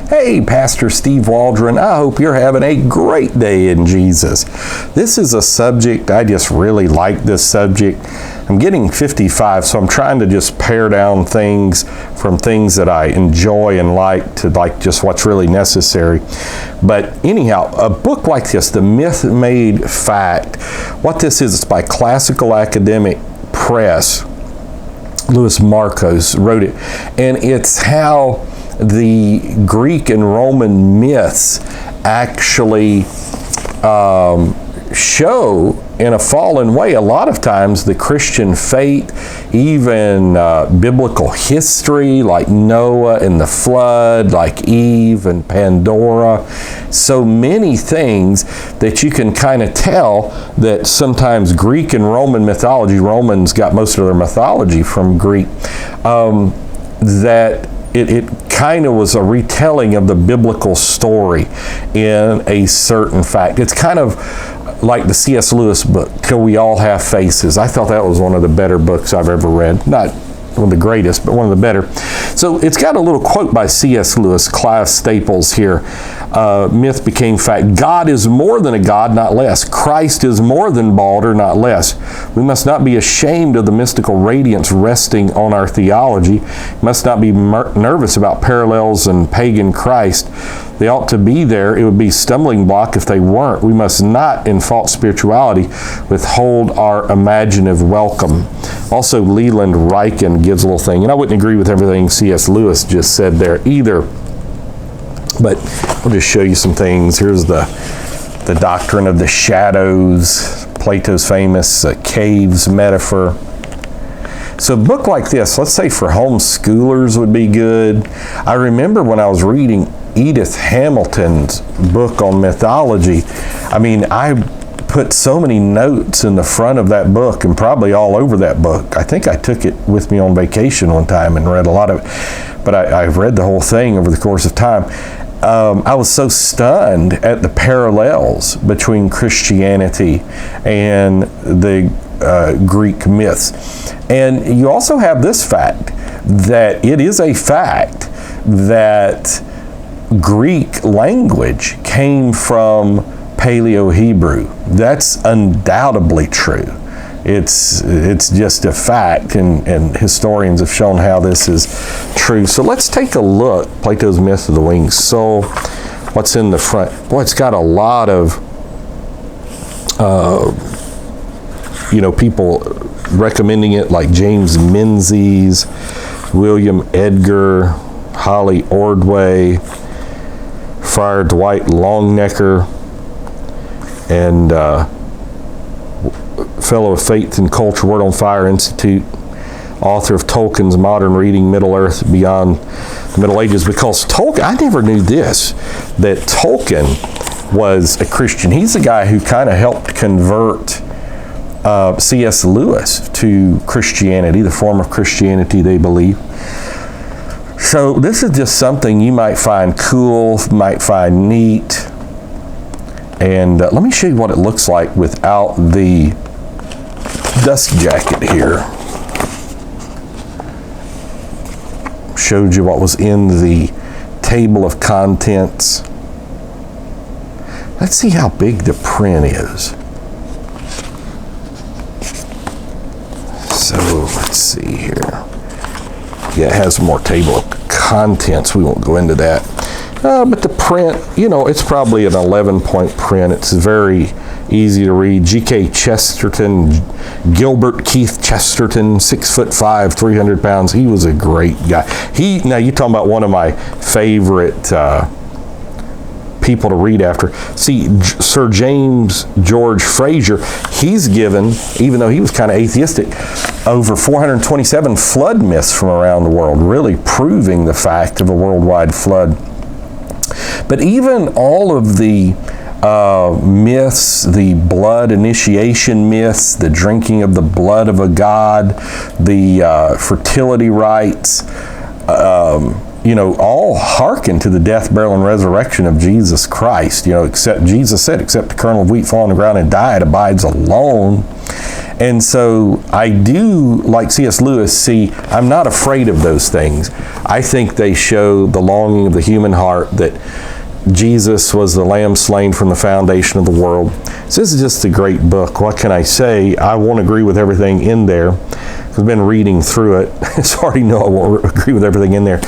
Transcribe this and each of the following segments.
Hey, Pastor Steve Waldron, I hope you're having a great day in Jesus. This is a subject, I just really like this subject. I'm getting 55, so I'm trying to just pare down things from things that I enjoy and like to like just what's really necessary. But anyhow, a book like this, The Myth Made Fact, what this is, it's by Classical Academic Press. Louis Marcos wrote it, and it's how the Greek and Roman myths actually show in a fallen way a lot of times the Christian faith, even biblical history like Noah and the flood, like Eve and Pandora. So many things that you can kind of tell that sometimes Greek and Roman mythology, Romans got most of their mythology from Greek, that it kind of was a retelling of the biblical story in a certain fact. It's kind of like the C.S. Lewis book, Till We All Have Faces. I thought that was one of the better books I've ever read. Not one of the greatest, but one of the better. So it's got a little quote by C.S. Lewis, class staples here. Myth became fact. God is more than a God, not less. Christ is more than Balder, not less. We must not be ashamed of the mystical radiance resting on our theology. We must not be nervous about parallels and pagan Christ. They ought to be there. It would be a stumbling block if they weren't. We must not, in false spirituality, withhold our imaginative welcome. Also, Leland Ryken gives a little thing, and I wouldn't agree with everything C.S. Lewis just said there either, but I'll just show you some things. Here's the doctrine of the shadows, Plato's famous caves metaphor. So a book like this, let's say for homeschoolers would be good. I remember when I was reading Edith Hamilton's book on mythology, I mean, I put so many notes in the front of that book and probably all over that book. I think I took it with me on vacation one time and read a lot of it, but I've read the whole thing over the course of time. I was so stunned at the parallels between Christianity and the Greek myths. And you also have this fact, that it is a fact that Greek language came from Paleo-Hebrew. That's undoubtedly true. It's just a fact, and historians have shown how this is true. So let's take a look. Plato's Myth of the Winged Soul. What's in the front? Boy, it's got a lot of people recommending it, like James Menzies, William Edgar, Holly Ordway, Friar Dwight Longnecker, and fellow of Faith and Culture, Word on Fire Institute, author of Tolkien's Modern Reading, Middle-earth Beyond the Middle Ages. Because Tolkien, I never knew this, that Tolkien was a Christian. He's the guy who kind of helped convert C.S. Lewis to Christianity, the form of Christianity they believe. So this is just something you might find cool, might find neat. And let me show you what it looks like without the dust jacket here. Showed you what was in the table of contents. Let's see how big the print is. So let's see here. Yeah, it has more table of contents. We won't go into that. But the print, it's probably an 11-point print. It's very easy to read. G.K. Chesterton, Gilbert Keith Chesterton, 6'5", 300 pounds. He was a great guy. Now you're talking about one of my favorite people to read after. See, Sir James George Fraser, he's given, even though he was kind of atheistic, over 427 flood myths from around the world, really proving the fact of a worldwide flood. But even all of the myths, the blood initiation myths, the drinking of the blood of a god, the fertility rites, all hearken to the death, burial, and resurrection of Jesus Christ. Except Jesus said, except the kernel of wheat fall on the ground and die, it abides alone. And so I do, like C.S. Lewis, see, I'm not afraid of those things. I think they show the longing of the human heart that Jesus was the lamb slain from the foundation of the world. So this is just a great book. What can I say? I won't agree with everything in there. I've been reading through it. So I already know I won't agree with everything in there.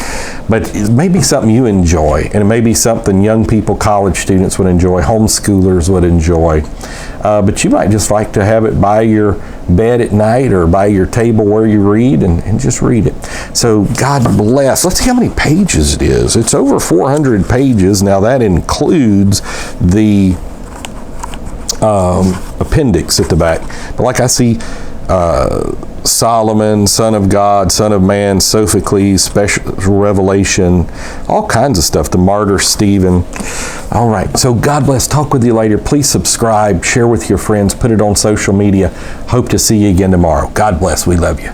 But it may be something you enjoy, and it may be something young people, college students would enjoy, homeschoolers would enjoy. But you might just like to have it by your bed at night or by your table where you read and just read it. So God bless. Let's see how many pages it is. It's over 400 pages. Now that includes the appendix at the back. But like I see Solomon, son of God, son of man, Sophocles, special revelation, all kinds of stuff, the martyr Stephen. All right, so God bless. Talk with you later. Please subscribe, share with your friends, put it on social media. Hope to see you again tomorrow. God bless. We love you.